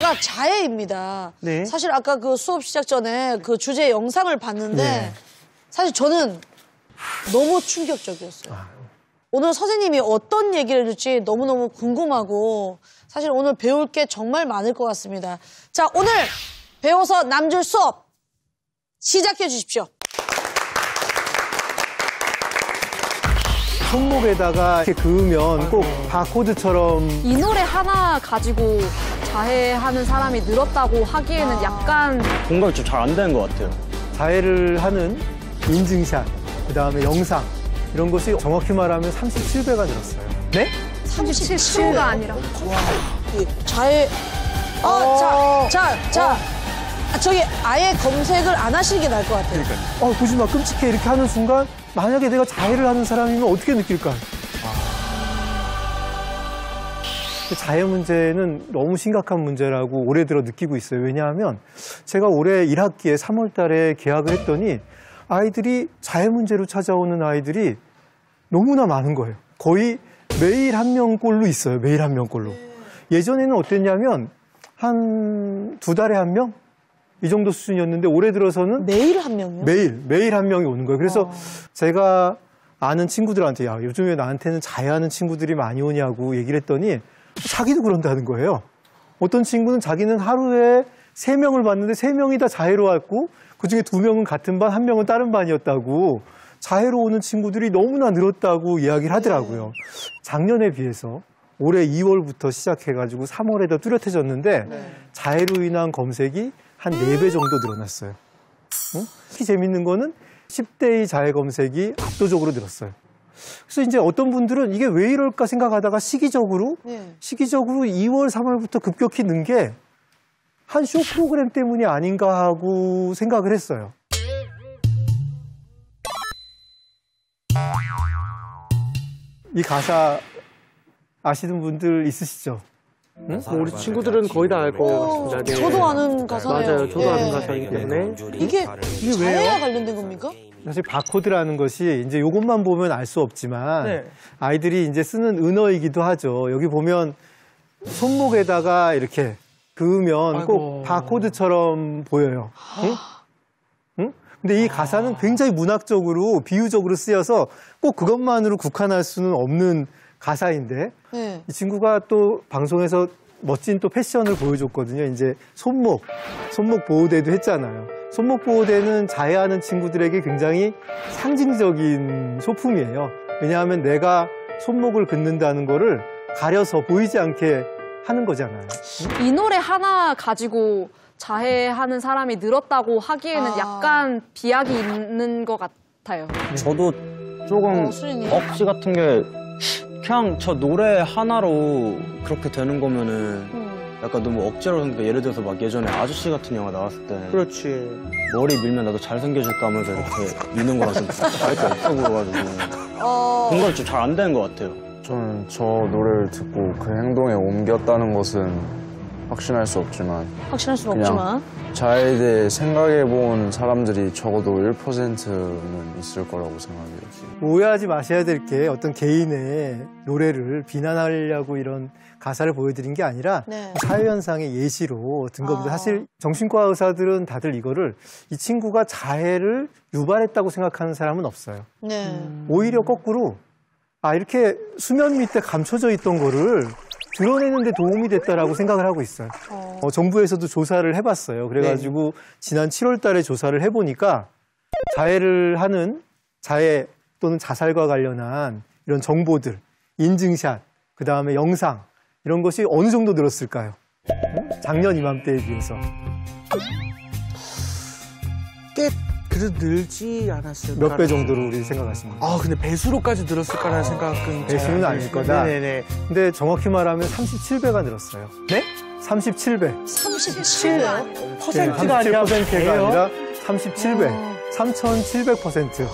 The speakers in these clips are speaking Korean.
주제가 자해입니다. 네. 사실 아까 그 수업 시작 전에 그 주제 영상을 봤는데 네. 사실 저는 너무 충격적이었어요. 오늘 선생님이 어떤 얘기를 해줄지 너무너무 궁금하고 사실 오늘 배울 게 정말 많을 것 같습니다. 자, 오늘 배워서 남줄 수업 시작해 주십시오. 손목에다가 이렇게 그으면 꼭 바코드처럼 이 노래 하나 가지고 자해하는 사람이 늘었다고 하기에는 약간 공감이 좀 잘 안 되는 것 같아요. 자해를 하는 인증샷, 그다음에 영상 이런 것이 정확히 말하면 37배가 늘었어요. 네? 37%가 아니라 자해. 저기 아예 검색을 안 하시는 게 나을 것 같아요. 보지 마, 끔찍해 이렇게 하는 순간 만약에 내가 자해를 하는 사람이면 어떻게 느낄까? 자해 문제는 너무 심각한 문제라고 올해 들어 느끼고 있어요. 왜냐하면 제가 올해 1학기에 3월 달에 개학을 했더니 아이들이 자해 문제로 찾아오는 아이들이 너무나 많은 거예요. 거의 매일 한 명꼴로 있어요. 매일 한 명꼴로. 예전에는 어땠냐면 한 2달에 한 명? 이 정도 수준이었는데 올해 들어서는 매일 한 명이요? 매일 한 명이 오는 거예요. 그래서 제가 아는 친구들한테 야, 요즘에 나한테는 자해하는 친구들이 많이 오냐고 얘기를 했더니 자기도 그런다는 거예요. 어떤 친구는 자기는 하루에 3명을 봤는데 3명이 다 자해로 왔고 그중에 2명은 같은 반, 1명은 다른 반이었다고 자해로 오는 친구들이 너무나 늘었다고 이야기를 하더라고요. 작년에 비해서 올해 2월부터 시작해가지고 3월에 더 뚜렷해졌는데 자해로 인한 검색이 한 4배 정도 늘어났어요. 특히 재밌는 거는 10대의 자해 검색이 압도적으로 늘었어요. 그래서 이제 어떤 분들은 이게 왜 이럴까 생각하다가 시기적으로 2월, 3월부터 급격히 는 게 한 쇼 프로그램 때문이 아닌가 하고 생각을 했어요. 이 가사 아시는 분들 있으시죠? 응? 우리 친구들은 거의 다 알 것 같습니다. 네. 저도 아는 가사예요. 맞아요. 저도 아는 가사이기 때문에. 이게 자해와 관련된 겁니까? 사실 바코드라는 것이 이제 이것만 보면 알 수 없지만 네. 아이들이 이제 쓰는 은어이기도 하죠. 여기 보면 손목에다가 이렇게 그으면 꼭 바코드처럼 보여요. 응? 근데 이 가사는 굉장히 문학적으로 비유적으로 쓰여서 꼭 그것만으로 국한할 수는 없는 가사인데 이 친구가 또 방송에서 멋진 또 패션을 보여줬거든요. 이제 손목 보호대도 했잖아요. 손목 보호대는 자해하는 친구들에게 굉장히 상징적인 소품이에요. 왜냐하면 내가 손목을 긋는다는 거를 가려서 보이지 않게 하는 거잖아요. 이 노래 하나 가지고 자해하는 사람이 늘었다고 하기에는 약간 비약이 있는 것 같아요. 저도 조금 억지 같은 게 그냥 저 노래 하나로 그렇게 되는 거면은 약간 너무 억지로 생각. 예를 들어서 막 예전에 아저씨 같은 영화 나왔을 때 그렇지. 머리 밀면 나도 잘생겨질까 하면서 이렇게 미는 거랑 좀 다를 게 없어 보여가지고 공감이 좀 잘 안 되는 것 같아요. 저는 저 노래를 듣고 그 행동에 옮겼다는 것은 확신할 수 없지만 자해에 대해 생각해본 사람들이 적어도 1%는 있을 거라고 생각해요. 오해하지 마셔야 될 게 어떤 개인의 노래를 비난하려고 이런 가사를 보여드린 게 아니라 사회현상의 예시로 든 겁니다. 사실 정신과 의사들은 다들 이거를 이 친구가 자해를 유발했다고 생각하는 사람은 없어요. 오히려 거꾸로 이렇게 수면 밑에 감춰져 있던 거를 드러내는 데 도움이 됐다라고 생각을 하고 있어요. 정부에서도 조사를 해봤어요. 그래가지고 지난 7월 달에 조사를 해보니까 자해를 하는 자해 또는 자살과 관련한 이런 정보들, 인증샷, 그다음에 영상 이런 것이 어느 정도 늘었을까요? 작년 이맘때에 비해서. 꽤 그래도 늘지 않았을까? 몇 배 정도로 우리 생각하십니까? 근데 배수로까지 늘었을까라는 생각은 배수는 아닐 거다. 네네네. 근데 정확히 말하면 37배가 늘었어요. 네? 37배. 37배? 퍼센트가 아니라 37%가 아니라 37배. 3,700%.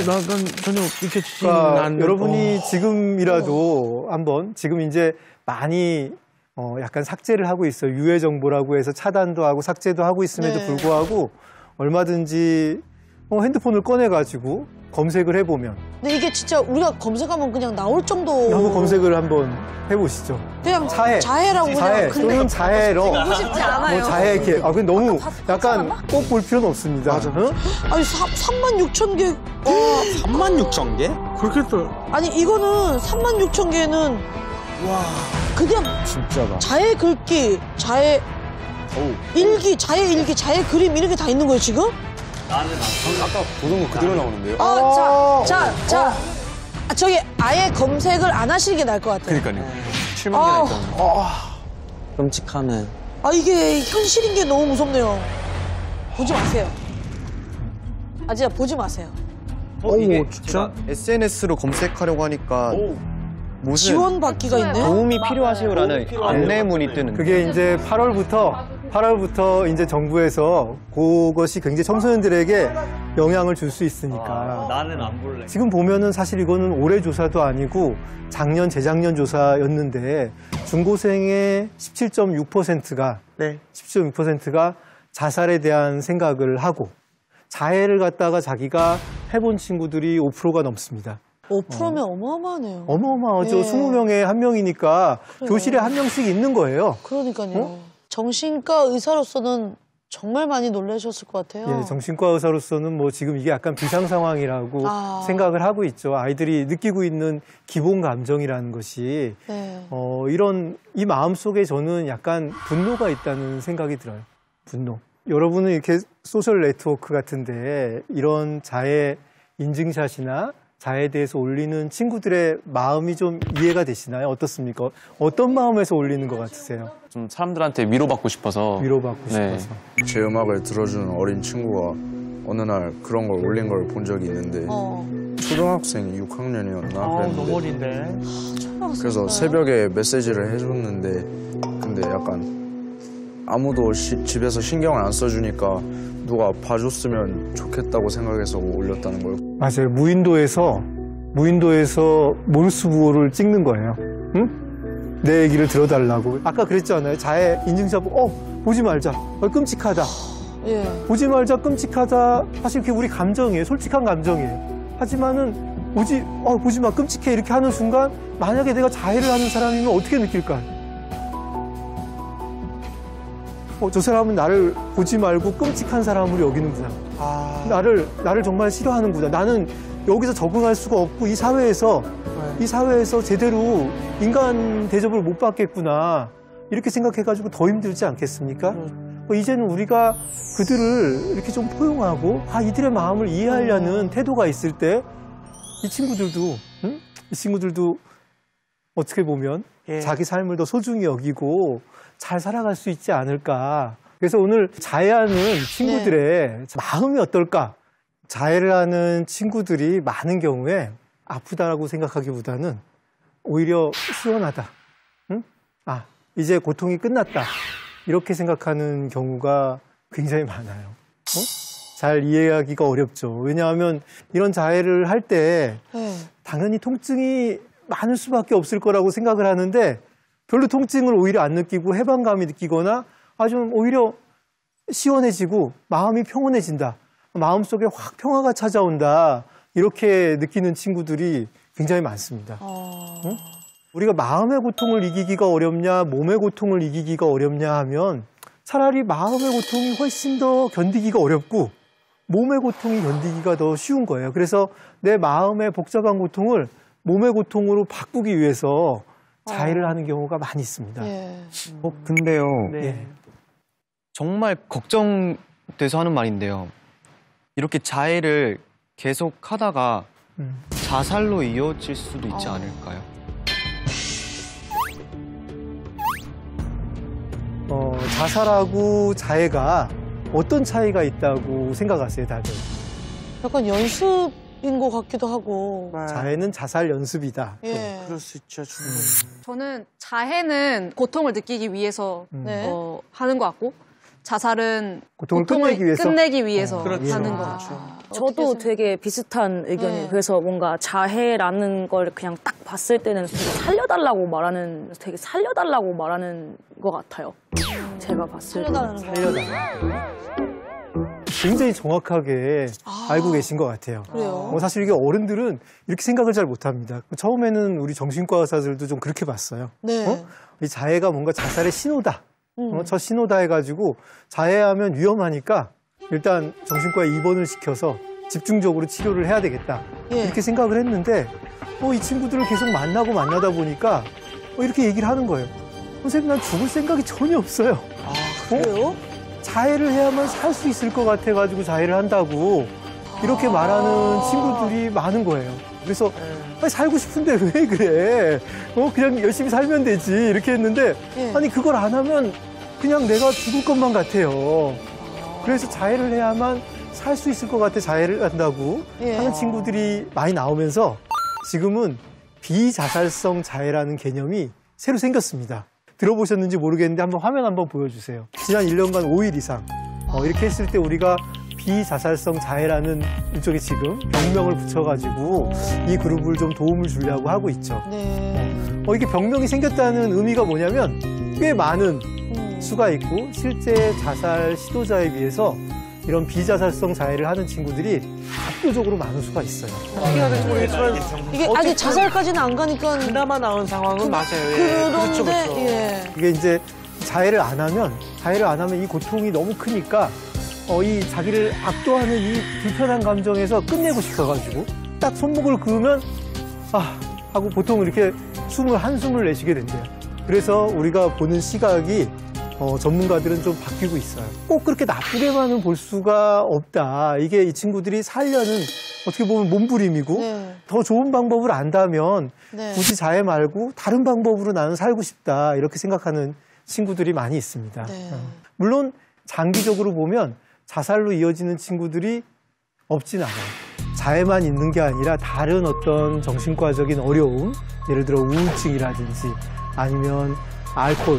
난 전혀 믿겨지지 않는. 여러분이 지금이라도 한번 지금 이제 많이 약간 삭제를 하고 있어요. 유해 정보라고 해서 차단도 하고 삭제도 하고 있음에도 불구하고 얼마든지 핸드폰을 꺼내가지고 검색을 해보면. 근데 이게 진짜 우리가 검색하면 그냥 나올 정도. 한번 검색을 한번 해보시죠. 그냥 자해. 자해라고 자해. 그냥. 또는 자해로. 보고 싶지 않아요. 뭐 자해 이렇게. 근데 너무 약간 꼭 볼 필요는 없습니다. 맞아. 응? 아니 36,000개. 36,000개? 그렇게 또. 아니 이거는 36,000개는 와 그냥 진짜다. 자해 글귀, 자해 일기, 자해 일기, 자해 그림 이런 게 다 있는 거예요 지금? 아까 보던 거 그대로 나오는데요? 저기 아예 검색을 안 하시는 게 나을 것 같아요. 그러니까요. 7만 개나 있다는 끔찍하네. 이게 현실인 게 너무 무섭네요. 보지 마세요. 진짜 보지 마세요. 이게 진짜? SNS로 검색하려고 하니까 무슨 지원받기가 있네. 도움이 필요하세요라는 안내문이 뜨는. 그게 이제 8월부터 이제 정부에서 그것이 굉장히 청소년들에게 영향을 줄 수 있으니까. 나는 안 볼래. 지금 보면은 사실 이거는 올해 조사도 아니고 작년, 재작년 조사였는데 중고생의 17.6%가 네. 17.6%가 자살에 대한 생각을 하고 자해를 갖다가 자기가 해본 친구들이 5%가 넘습니다. 5%면 어마어마하네요. 어마어마하죠. 예. 20명에 1명이니까 그래요. 교실에 1명씩 있는 거예요. 그러니까요. 정신과 의사로서는 정말 많이 놀라셨을 것 같아요. 예, 정신과 의사로서는 뭐 지금 이게 약간 비상 상황이라고 아. 생각을 하고 있죠. 아이들이 느끼고 있는 기본 감정이라는 것이 네. 이 마음 속에 저는 약간 분노가 있다는 생각이 들어요. 분노. 여러분은 이렇게 소셜 네트워크 같은데 이런 자해 인증샷이나 자해에 대해서 올리는 친구들의 마음이 좀 이해가 되시나요? 어떻습니까? 어떤 마음에서 올리는 것 같으세요? 좀 사람들한테 위로받고 싶어서. 위로받고 네. 싶어서. 제 음악을 들어주는 어린 친구가 어느 날 그런 걸 올린 걸 본 적이 있는데 초등학생 6학년이었나 너무 그랬는데 어린데. 그래서 새벽에 메시지를 해줬는데 근데 약간 아무도 집에서 신경을 안 써주니까 누가 봐줬으면 좋겠다고 생각해서 올렸다는 거예요. 맞아요. 무인도에서 몰수부호를 찍는 거예요. 응? 내 얘기를 들어달라고. 아까 그랬잖아요. 자해 인증샷 보지 말자. 끔찍하다. 예. 보지 말자, 끔찍하다. 사실 그게 우리 감정이에요. 솔직한 감정이에요. 하지만은 보지 마, 끔찍해 이렇게 하는 순간 만약에 내가 자해를 하는 사람이면 어떻게 느낄까? 저 사람은 나를 보지 말고 끔찍한 사람으로 여기는구나. 나를 정말 싫어하는구나. 나는 여기서 적응할 수가 없고 이 사회에서 제대로 인간 대접을 못 받겠구나. 이렇게 생각해가지고 더 힘들지 않겠습니까? 이제는 우리가 그들을 이렇게 좀 포용하고 이들의 마음을 이해하려는 태도가 있을 때 이 친구들도 어떻게 보면 자기 삶을 더 소중히 여기고 잘 살아갈 수 있지 않을까. 그래서 오늘 자해하는 친구들의 마음이 어떨까? 자해를 하는 친구들이 많은 경우에 아프다라고 생각하기보다는 오히려 시원하다. 응? 이제 고통이 끝났다. 이렇게 생각하는 경우가 굉장히 많아요. 잘 이해하기가 어렵죠. 왜냐하면 이런 자해를 할 때 당연히 통증이 많을 수밖에 없을 거라고 생각을 하는데 별로 통증을 오히려 안 느끼고 해방감이 느끼거나 좀 오히려 시원해지고 마음이 평온해진다. 마음속에 확 평화가 찾아온다. 이렇게 느끼는 친구들이 굉장히 많습니다. 응? 우리가 마음의 고통을 이기기가 어렵냐, 몸의 고통을 이기기가 어렵냐 하면 차라리 마음의 고통이 훨씬 더 견디기가 어렵고 몸의 고통이 견디기가 더 쉬운 거예요. 그래서 내 마음의 복잡한 고통을 몸의 고통으로 바꾸기 위해서 자해를 하는 경우가 많이 있습니다. 근데요. 네. 정말 걱정돼서 하는 말인데요. 이렇게 자해를 계속 하다가 자살로 이어질 수도 있지 않을까요? 자살하고 자해가 어떤 차이가 있다고 생각하세요, 다들? 약간 연습인 것 같기도 하고. 자해는 자살 연습이다. 예. 그럴 수 있죠, 충분히. 저는 자해는 고통을 느끼기 위해서 네. 하는 것 같고 자살은 고통을 끝내기 위해서 그렇죠. 하는 것 그렇죠. 같아요. 저도 되게 비슷한 의견이에요. 네. 그래서 뭔가 자해라는 걸 그냥 딱 봤을 때는 되게 살려달라고 말하는 것 같아요. 제가 봤을 때. 살려달라는 거. 굉장히 정확하게 알고 계신 것 같아요. 그래요? 사실 이게 어른들은 이렇게 생각을 잘 못합니다. 처음에는 우리 정신과 의사들도 좀 그렇게 봤어요. 네. 이 자해가 뭔가 자살의 신호다. 저 신호다 해가지고 자해하면 위험하니까 일단 정신과에 입원을 시켜서 집중적으로 치료를 해야 되겠다. 이렇게 생각을 했는데 이 친구들을 계속 만나다 보니까 이렇게 얘기를 하는 거예요. 선생님, 난 죽을 생각이 전혀 없어요. 그래요? 자해를 해야만 살 수 있을 것 같아가지고 자해를 한다고 이렇게 말하는 친구들이 많은 거예요. 그래서 아니, 살고 싶은데 왜 그래? 그냥 열심히 살면 되지. 이렇게 했는데 아니 그걸 안 하면 그냥 내가 죽을 것만 같아요. 그래서 자해를 해야만 살 수 있을 것 같아 자해를 한다고 하는 친구들이 많이 나오면서 지금은 비자살성 자해라는 개념이 새로 생겼습니다. 들어보셨는지 모르겠는데 한번 화면 한번 보여주세요. 지난 1년간 5일 이상 이렇게 했을 때 우리가 비자살성 자해라는 일종의 지금 병명을 붙여가지고 이 그룹을 좀 도움을 주려고 하고 있죠. 이게 병명이 생겼다는 의미가 뭐냐면 꽤 많은 수가 있고 실제 자살 시도자에 비해서 이런 비자살성 자해를 하는 친구들이 압도적으로 많은 수가 있어요. 이게 아직 자살까지는 안 가니까 그나마 나은 상황은 맞아요. 그렇죠. 이게 이제 자해를 안 하면 이 고통이 너무 크니까 이 자기를 압도하는 이 불편한 감정에서 끝내고 싶어가지고 딱 손목을 그으면 하고 보통 이렇게 한숨을 내쉬게 된대요. 그래서 우리가 보는 시각이 전문가들은 좀 바뀌고 있어요. 꼭 그렇게 나쁘게만은 볼 수가 없다. 이게 이 친구들이 살려는 어떻게 보면 몸부림이고 더 좋은 방법을 안다면 굳이 자해 말고 다른 방법으로 나는 살고 싶다. 이렇게 생각하는 친구들이 많이 있습니다. 물론 장기적으로 보면 자살로 이어지는 친구들이 없진 않아요. 자해만 있는 게 아니라 다른 어떤 정신과적인 어려움, 예를 들어 우울증이라든지 아니면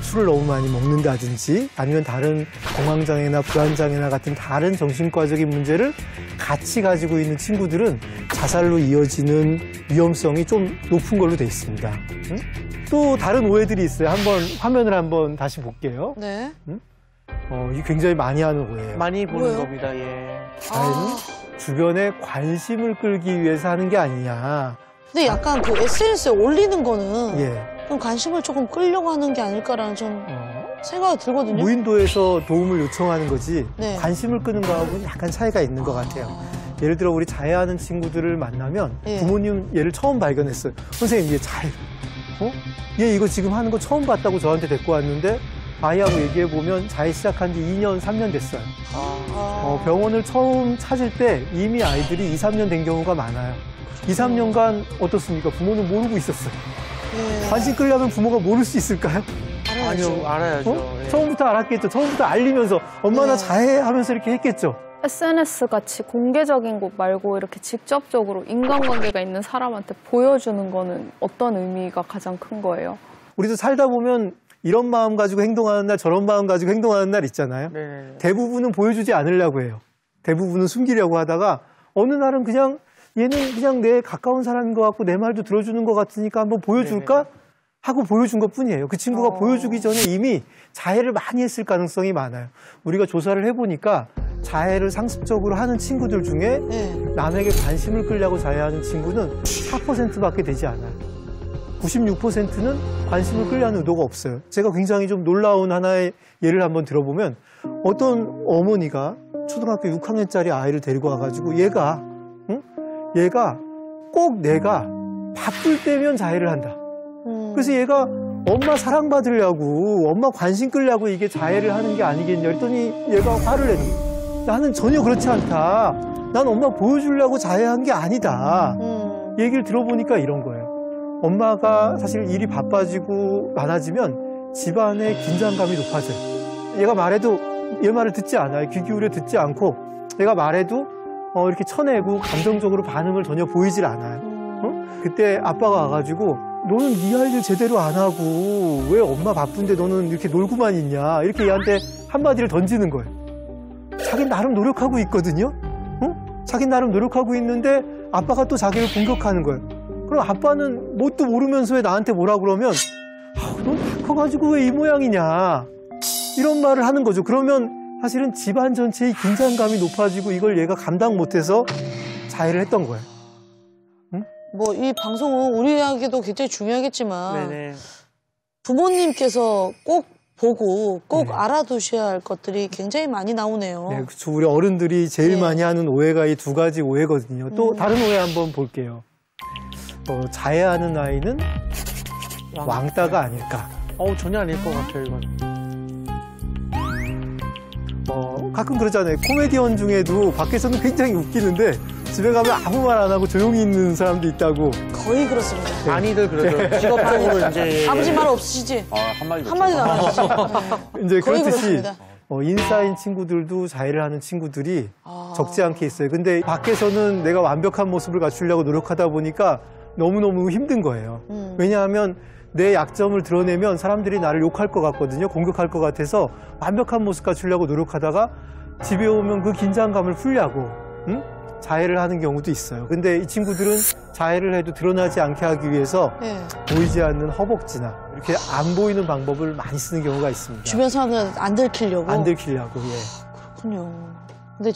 술을 너무 많이 먹는다든지 아니면 다른 공황장애나 불안장애나 같은 다른 정신과적인 문제를 같이 가지고 있는 친구들은 자살로 이어지는 위험성이 좀 높은 걸로 돼 있습니다. 또 다른 오해들이 있어요. 화면을 한번 다시 볼게요. 네. 이게 굉장히 많이 하는 오해예요. 많이 보는 겁니다. 자해는 주변에 관심을 끌기 위해서 하는 게 아니냐. 근데 약간 그 SNS에 올리는 거는 좀 관심을 조금 끌려고 하는 게 아닐까라는 좀 생각이 들거든요. 무인도에서 도움을 요청하는 거지 관심을 끄는 거하고는 약간 차이가 있는 것 같아요. 예를 들어 우리 자해하는 친구들을 만나면 부모님 얘를 처음 발견했어요. 선생님, 얘 자해. 얘 이거 지금 하는 거 처음 봤다고 저한테 데리고 왔는데 아이하고 얘기해보면 자해 시작한 지 2년, 3년 됐어요. 병원을 처음 찾을 때 이미 아이들이 2, 3년 된 경우가 많아요. 2, 3년간 어떻습니까? 부모는 모르고 있었어요. 관심 끌려면 부모가 모를 수 있을까요? 아니요, 알아야죠. 처음부터 알았겠죠. 처음부터 알리면서 엄마나 자해하면서 이렇게 했겠죠. SNS 같이 공개적인 곳 말고 이렇게 직접적으로 인간관계가 있는 사람한테 보여주는 거는 어떤 의미가 가장 큰 거예요? 우리도 살다 보면 이런 마음 가지고 행동하는 날, 저런 마음 가지고 행동하는 날 있잖아요. 대부분은 보여주지 않으려고 해요. 대부분은 숨기려고 하다가 어느 날은 그냥 얘는 그냥 내 가까운 사람인 것 같고 내 말도 들어주는 것 같으니까 한번 보여줄까? 하고 보여준 것 뿐이에요. 그 친구가 보여주기 전에 이미 자해를 많이 했을 가능성이 많아요. 우리가 조사를 해보니까 자해를 상습적으로 하는 친구들 중에 남에게 관심을 끌려고 자해하는 친구는 4%밖에 되지 않아요. 96%는 관심을 끌려는 의도가 없어요. 제가 굉장히 좀 놀라운 하나의 예를 한번 들어보면 어떤 어머니가 초등학교 6학년짜리 아이를 데리고 와가지고 얘가 꼭 내가 바쁠 때면 자해를 한다. 그래서 얘가 엄마 사랑받으려고 엄마 관심 끌려고 이게 자해를 하는 게 아니겠냐 그랬더니 얘가 화를 내는 거야. 나는 전혀 그렇지 않다. 난 엄마 보여주려고 자해한 게 아니다. 얘기를 들어보니까 이런 거예요. 엄마가 사실 일이 바빠지고 많아지면 집안의 긴장감이 높아져요. 얘가 말해도 얘 말을 듣지 않아요. 귀 기울여 듣지 않고 얘가 말해도 이렇게 쳐내고 감정적으로 반응을 전혀 보이질 않아요. 그때 아빠가 와가지고 너는 네 할 일 제대로 안 하고 왜 엄마 바쁜데 너는 이렇게 놀고만 있냐 이렇게 얘한테 한마디를 던지는 거예요. 자기는 나름 노력하고 있거든요. 자기는 나름 노력하고 있는데 아빠가 또 자기를 공격하는 거예요. 그럼 아빠는 뭣도 모르면서 왜 나한테 뭐라 그러면 넌 다 커가지고 왜 이 모양이냐 이런 말을 하는 거죠. 그러면 사실은 집안 전체의 긴장감이 높아지고 이걸 얘가 감당 못해서 자해를 했던 거예요. 뭐 이 방송은 우리에게도 굉장히 중요하겠지만 네네. 부모님께서 꼭 보고 꼭 네. 알아두셔야 할 것들이 굉장히 많이 나오네요. 네, 그렇죠. 우리 어른들이 제일 네. 많이 하는 오해가 이 두 가지 오해거든요. 또 다른 오해 한번 볼게요. 자해하는 아이는 왕따가 아닐까. 전혀 아닐 것 같아요, 이건. 가끔 그러잖아요. 코미디언 중에도 밖에서는 굉장히 웃기는데 집에 가면 아무 말 안 하고 조용히 있는 사람도 있다고. 거의 그렇습니다. 많이들 그러죠. 직업적으로 이제. 아버지 말 없으시지? 한마디도 한마디도 안 하시죠? 이제 거의 그렇듯이 그렇습니다. 인싸인 친구들도 자해를 하는 친구들이 적지 않게 있어요. 근데 밖에서는 내가 완벽한 모습을 갖추려고 노력하다 보니까 너무너무 힘든 거예요. 왜냐하면 내 약점을 드러내면 사람들이 나를 욕할 것 같거든요. 공격할 것 같아서 완벽한 모습 갖추려고 노력하다가 집에 오면 그 긴장감을 풀려고 자해를 하는 경우도 있어요. 근데 이 친구들은 자해를 해도 드러나지 않게 하기 위해서 네. 보이지 않는 허벅지나 이렇게 안 보이는 방법을 많이 쓰는 경우가 있습니다. 주변 사람들 안 들키려고. 안 들키려고. 예. 그렇군요. 근데